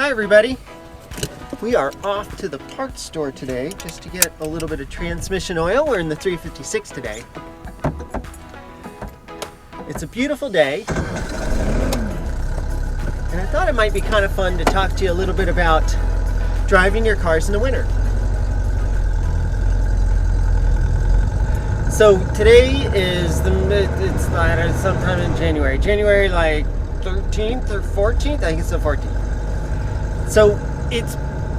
Hi everybody! We are off to the parts store today just to get a little bit of transmission oil. We're in the 356 today. It's a beautiful day, and I thought it might be kind of fun to talk to you a little bit about driving your cars in the winter. So today is it's sometime in January like 13th or 14th. I think it's the 14th. So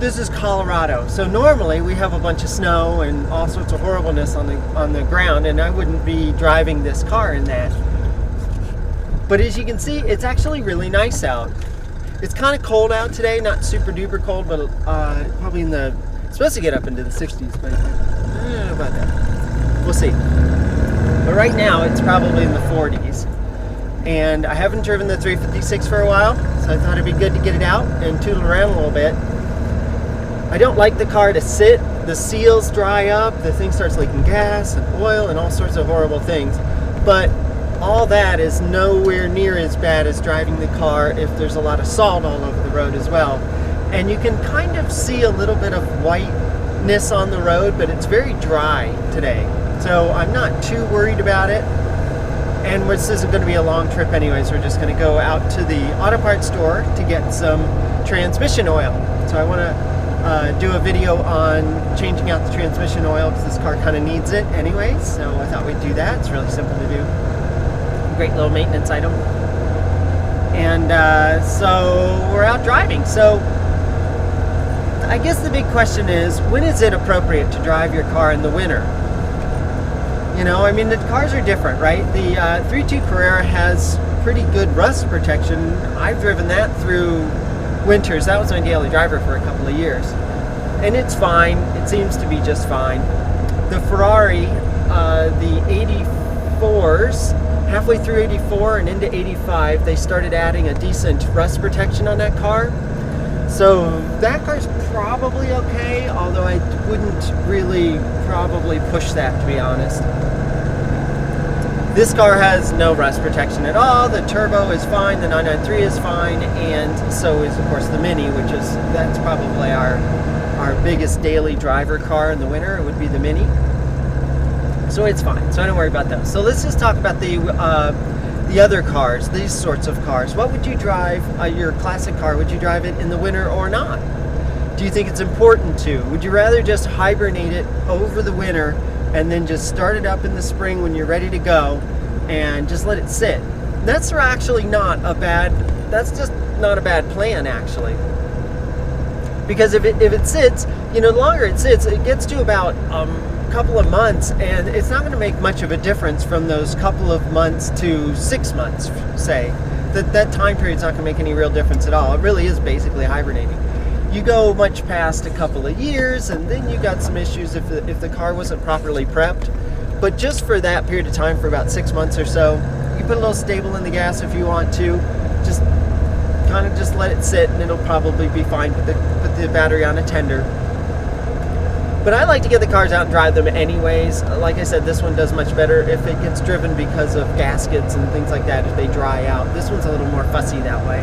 this is Colorado. So normally we have a bunch of snow and all sorts of horribleness on the ground, and I wouldn't be driving this car in that. But as you can see, it's actually really nice out. It's kind of cold out today, not super duper cold, but probably it's supposed to get up into the 60s, but I don't know about that. We'll see. But right now it's probably in the 40s. And I haven't driven the 356 for a while, so I thought it'd be good to get it out and tootle around a little bit. I don't like the car to sit. The seals dry up, the thing starts leaking gas and oil and all sorts of horrible things. But all that is nowhere near as bad as driving the car if there's a lot of salt all over the road as well. And you can kind of see a little bit of whiteness on the road, but it's very dry today. So I'm not too worried about it. And this isn't going to be a long trip anyways. We're just going to go out to the auto parts store to get some transmission oil. So I want to do a video on changing out the transmission oil because this car kind of needs it anyways. So I thought we'd do that. It's really simple to do. Great little maintenance item. And so we're out driving. So I guess the big question is, when is it appropriate to drive your car in the winter? You know, I mean, the cars are different, right? The 3.2 Carrera has pretty good rust protection. I've driven that through winters. That was my daily driver for a couple of years. And it's fine. It seems to be just fine. The Ferrari, the 84s, halfway through 84 and into 85, they started adding a decent rust protection on that car. So that car's probably okay, although I wouldn't really probably push that, to be honest. This car has no rust protection at all. The turbo is fine, the 993 is fine, and so is, of course, the Mini, that's probably our biggest daily driver car in the winter. It would be the Mini. So it's fine, so I don't worry about those. So let's just talk about the other cars, these sorts of cars. What would you drive, your classic car, would you drive it in the winter or not? Do you think it's important to? Would you rather just hibernate it over the winter and then just start it up in the spring when you're ready to go and just let it sit? That's just not a bad plan, actually. Because if it sits, the longer it sits, it gets to about couple of months, and it's not going to make much of a difference from those couple of months to 6 months, say. That time period's not going to make any real difference at all. It really is basically hibernating. You go much past a couple of years, and then you got some issues if the car wasn't properly prepped. But just for that period of time, for about 6 months or so, you put a little stable in the gas if you want to. Just kind of just let it sit, and it'll probably be fine. Put the battery on a tender. But I like to get the cars out and drive them anyways. Like I said, this one does much better if it gets driven because of gaskets and things like that, if they dry out. This one's a little more fussy that way.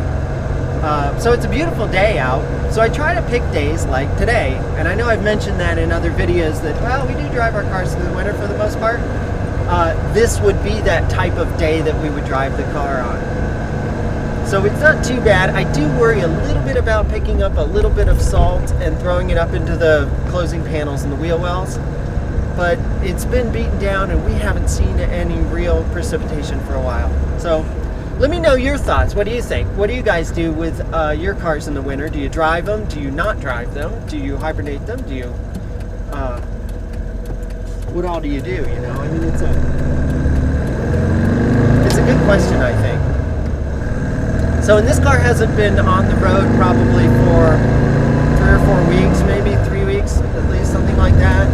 So it's a beautiful day out. So I try to pick days like today. And I know I've mentioned that in other videos that, well, we do drive our cars through the winter for the most part. This would be that type of day that we would drive the car on. So it's not too bad. I do worry a little bit about picking up a little bit of salt and throwing it up into the closing panels and the wheel wells. But it's been beaten down and we haven't seen any real precipitation for a while. So let me know your thoughts. What do you think? What do you guys do with your cars in the winter? Do you drive them? Do you not drive them? Do you hibernate them? Do you... what all do you do, I mean, it's a good question, I think. So, and this car hasn't been on the road probably for 3 or 4 weeks, maybe 3 weeks, at least, something like that.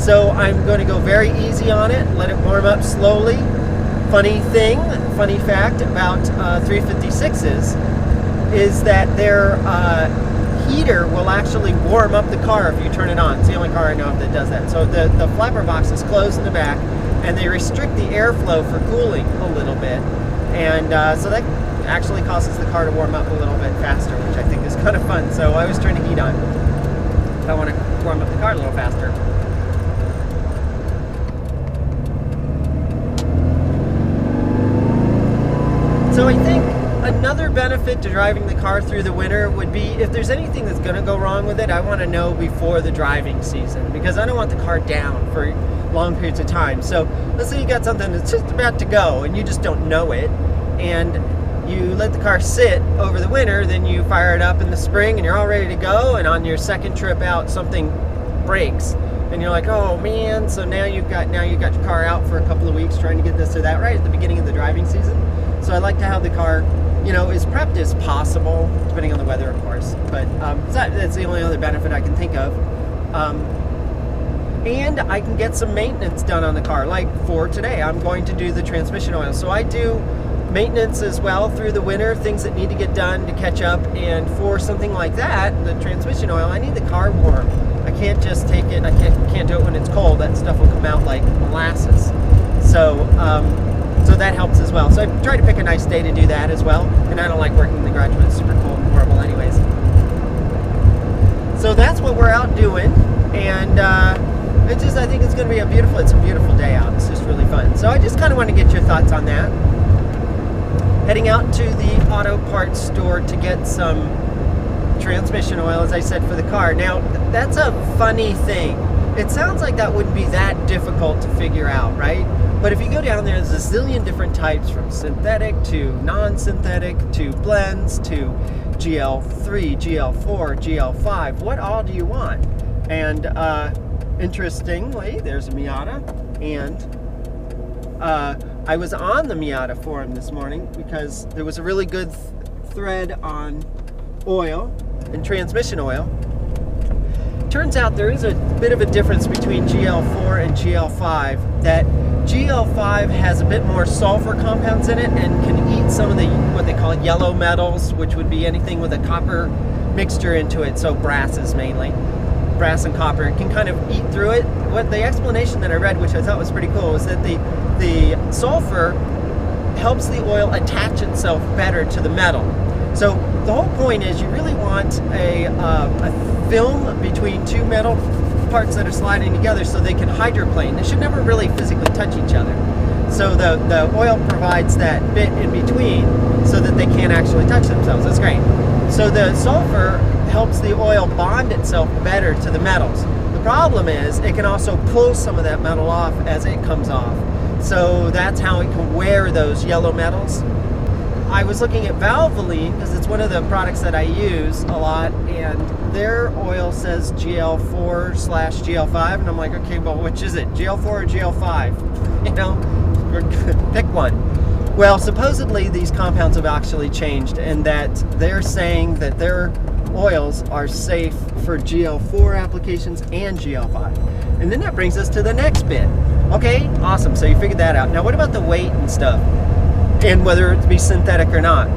So I'm going to go very easy on it, let it warm up slowly. Funny fact about 356s is that their heater will actually warm up the car if you turn it on. It's the only car I know of that does that. So the flapper box is closed in the back, and they restrict the airflow for cooling a little bit. And so that actually causes the car to warm up a little bit faster, which I think is kind of fun. So I always turn the heat on if I want to warm up the car a little faster. So I think another benefit to driving the car through the winter would be if there's anything that's going to go wrong with it, I want to know before the driving season, because I don't want the car down for long periods of time. So let's say you got something that's just about to go and you just don't know it, and you let the car sit over the winter, then you fire it up in the spring and you're all ready to go, and on your second trip out something breaks and you're like, oh man. So now you've got your car out for a couple of weeks trying to get this or that right at the beginning of the driving season. So I like to have the car, you know, as prepped as possible, depending on the weather, of course. But that's the only other benefit I can think of. And I can get some maintenance done on the car. Like for today, I'm going to do the transmission oil. So I do maintenance as well through the winter, things that need to get done to catch up. And for something like that, the transmission oil, I need the car warm. I can't just take it, I can't do it when it's cold. That stuff will come out like molasses. So that helps as well. So I try to pick a nice day to do that as well. And I don't like working in the garage when it's super cold and horrible anyways. So that's what we're out doing. And I think it's going to be it's a beautiful day out. It's just really fun. So I just kind of want to get your thoughts on that. Heading out to the auto parts store to get some transmission oil, as I said, for the car. Now, that's a funny thing. It sounds like that wouldn't be that difficult to figure out, right? But if you go down there, there's a zillion different types, from synthetic to non-synthetic to blends to GL3, GL4, GL5. What all do you want? And interestingly, there's a Miata, and I was on the Miata forum this morning because there was a really good thread on oil and transmission oil. Turns out there is a bit of a difference between GL4 and GL5, that GL5 has a bit more sulfur compounds in it and can eat some of the what they call yellow metals, which would be anything with a copper mixture into it, so brasses mainly. Brass and copper. It can kind of eat through it. What the explanation that I read, which I thought was pretty cool, was that the sulfur helps the oil attach itself better to the metal. So the whole point is you really want a film between two metal parts that are sliding together so they can hydroplane. They should never really physically touch each other. So the oil provides that bit in between so that they can't actually touch themselves. That's great. So the sulfur helps the oil bond itself better to the metals. The problem is it can also pull some of that metal off as it comes off. So that's how it can wear those yellow metals. I was looking at Valvoline because it's one of the products that I use a lot, and their oil says GL4/GL5, and I'm like, okay, well, which is it, GL4 or GL5? You know, pick one. Well, supposedly these compounds have actually changed, and that they're saying that their oils are safe for GL4 applications and GL5. And then that brings us to the next bit. Okay, awesome, so you figured that out. Now what about the weight and stuff? And whether it be synthetic or not.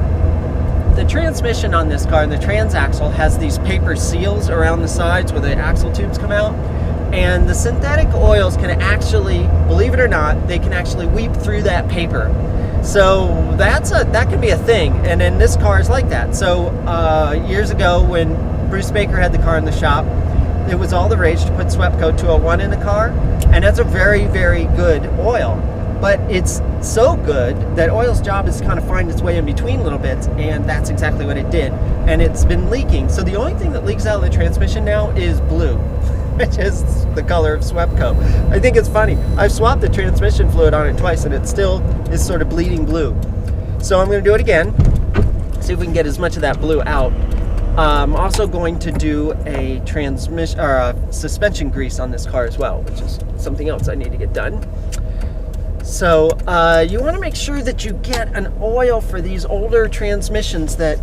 The transmission on this car, the transaxle, has these paper seals around the sides where the axle tubes come out, and the synthetic oils can actually, believe it or not, they can actually weep through that paper. So that can be a thing, and then this car is like that. So years ago when Bruce Baker had the car in the shop, it was all the rage to put Swepco 201 in the car, and that's a very, very good oil. But it's so good that oil's job is to kind of find its way in between little bits, and that's exactly what it did. And it's been leaking. So the only thing that leaks out of the transmission now is blue, which is the color of Swepco. I think it's funny. I've swapped the transmission fluid on it twice, and it still is sort of bleeding blue. So I'm going to do it again, see if we can get as much of that blue out. I'm also going to do a transmission or a suspension grease on this car as well, which is something else I need to get done. So you want to make sure that you get an oil for these older transmissions that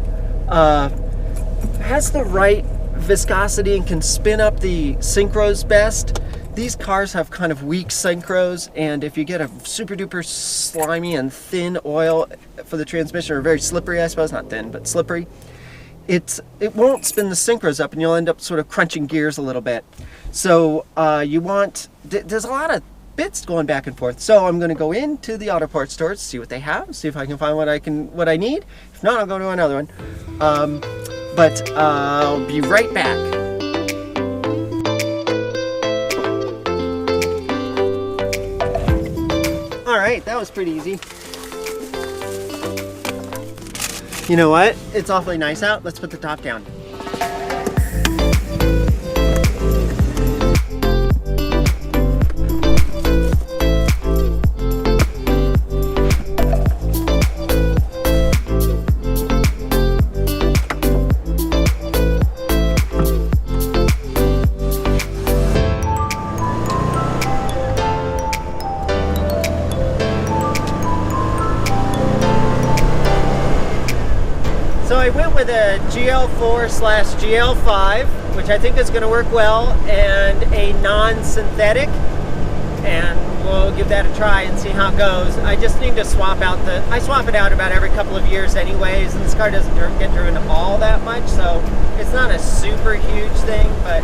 has the right viscosity and can spin up the synchros best. These cars have kind of weak synchros, and if you get a super duper slimy and thin oil for the transmission, or very slippery, I suppose, not thin, but slippery, it won't spin the synchros up, and you'll end up sort of crunching gears a little bit. So you want, there's a lot of bits going back and forth. So I'm going to go into the auto parts stores, see what they have, see if I can find what I need. If not, I'll go to another one. But I'll be right back. All right, that was pretty easy. You know what? It's awfully nice out. Let's put the top down. So I went with a GL4/GL5, which I think is going to work well, and a non-synthetic, and we'll give that a try and see how it goes. I just need to swap out I swap it out about every couple of years anyways, and this car doesn't get driven all that much, so it's not a super huge thing, but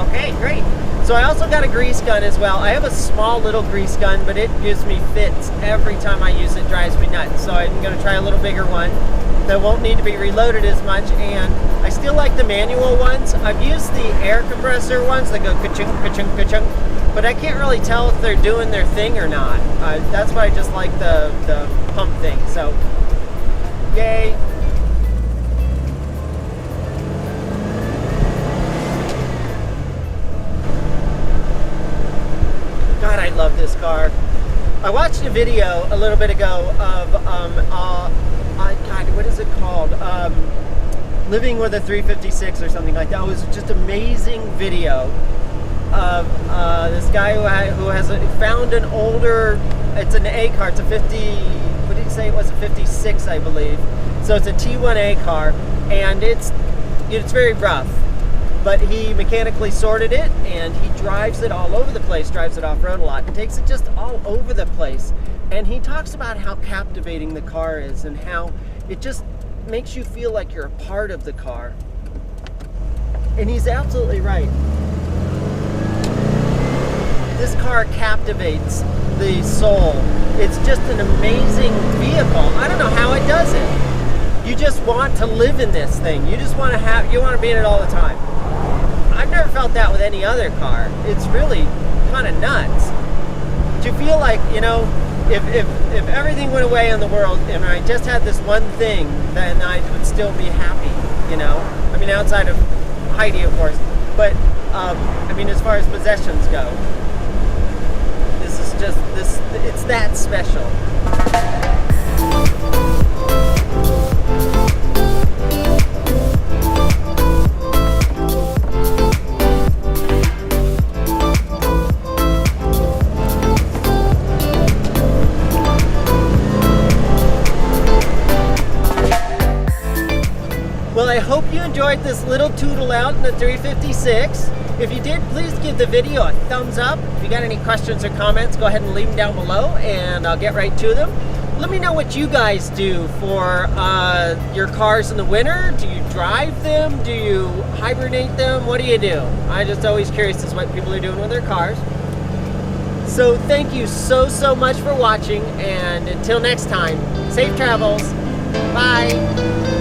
okay, great. So I also got a grease gun as well. I have a small little grease gun, but it gives me fits every time I use it. Drives me nuts. So I'm going to try a little bigger one that won't need to be reloaded as much. And I still like the manual ones. I've used the air compressor ones that go ka-chung, ka-chung, ka-chung, but I can't really tell if they're doing their thing or not. That's why I just like the pump thing. So, yay. God, I love this car. I watched a video a little bit ago of, God, what is it called? Living with a 356 or something like that. It was just amazing video of this guy who has found an older, it's an A car, it's a 50, what did he say it was, a 56, I believe. So it's a T1A car, and it's very rough. But he mechanically sorted it, and he drives it all over the place, drives it off-road a lot, and takes it just all over the place. And he talks about how captivating the car is and how it just makes you feel like you're a part of the car. And he's absolutely right. This car captivates the soul. It's just an amazing vehicle. I don't know how it does it. You just want to live in this thing. You just want to be in it all the time. I've never felt that with any other car. It's really kind of nuts. To feel like, you know, if everything went away in the world and I just had this one thing, then I would still be happy, you know? I mean, outside of Heidi, of course. But, I mean, as far as possessions go, this is just, it's that special. Well, I hope you enjoyed this little tootle out in the 356. If you did, please give the video a thumbs up. If you got any questions or comments, go ahead and leave them down below and I'll get right to them. Let me know what you guys do for your cars in the winter. Do you drive them? Do you hibernate them? What do you do? I'm just always curious as to what people are doing with their cars. So thank you so much for watching, and until next time, safe travels. Bye.